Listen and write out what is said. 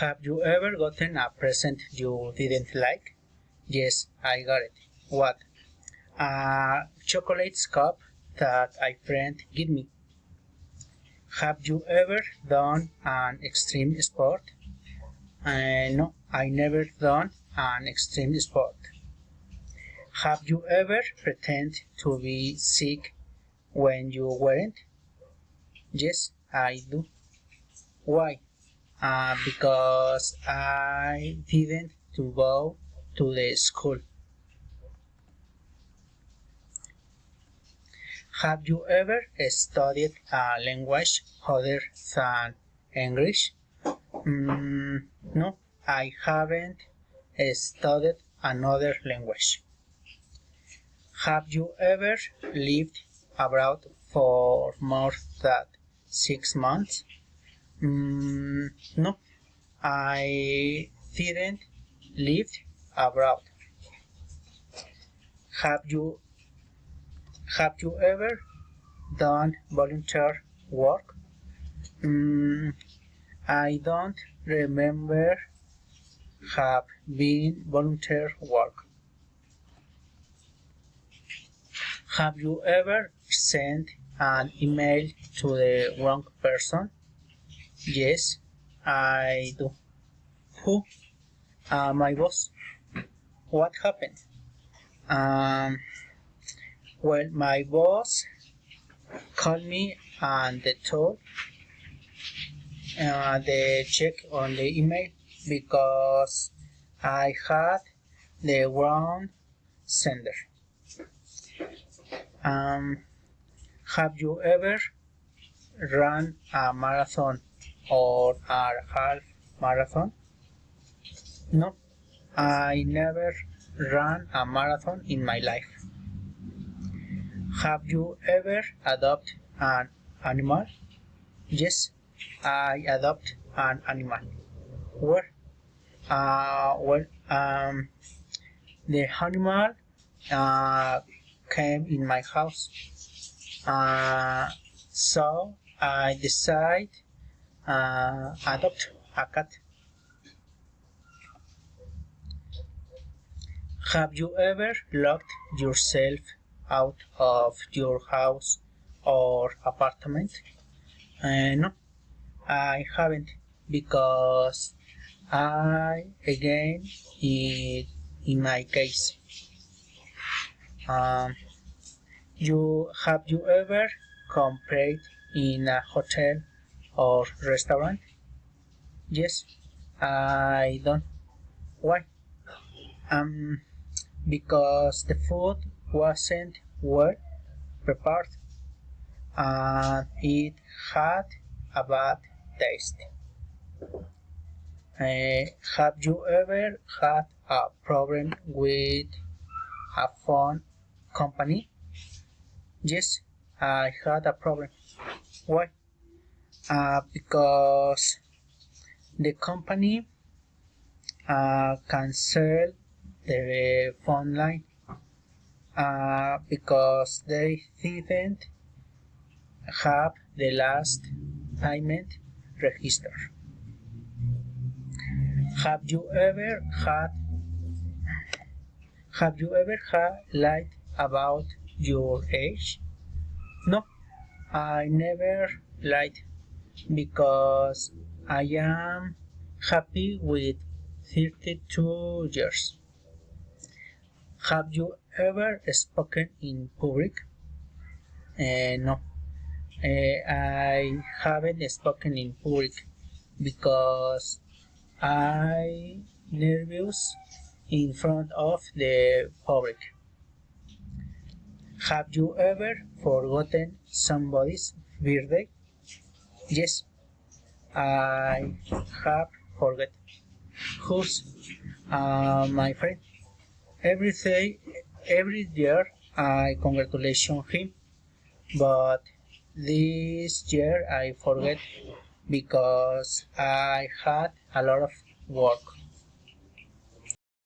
Have you ever gotten a present you didn't like? Yes, I got it. What? A chocolate cup that a friend gave me. Have you ever done an extreme sport? No, I never done an extreme sport. Have you ever pretended to be sick when you weren't? Yes, I do. Why? Because I didn't to go to the school. Have you ever studied a language other than English? No, I haven't studied another language. Have you ever lived abroad for more than 6 months? No, I didn't live abroad. Have you ever done volunteer work? I don't remember have been volunteer work. Have you ever sent an email to the wrong person? Yes, I do. Who? My boss. What happened? Well, my boss called me and told the check on the email because I had the wrong sender. Have you ever run a marathon or a half marathon? No, I never ran a marathon in my life. Have you ever adopted an animal? Yes, I adopt an animal. Where? The animal came in my house. So I decided adopt a cat. Have you ever locked yourself out of your house or apartment? No, I haven't because again, in my case, have you ever complained in a hotel or restaurant? Yes, I don't. Why? Because the food wasn't well prepared and it had a bad taste. Have you ever had a problem with a phone company? Yes, I had a problem. Why? Because the company canceled the phone line because they didn't have the last payment register. Have you ever lied about your age? No, I never lied because I am happy with 32 years. Have you ever spoken in public? No, I haven't spoken in public because I'm nervous in front of the public. Have you ever forgotten somebody's birthday? Yes, I have forgot. Who's? My friend. Every year I congratulate him, but this year I forget because I had a lot of work.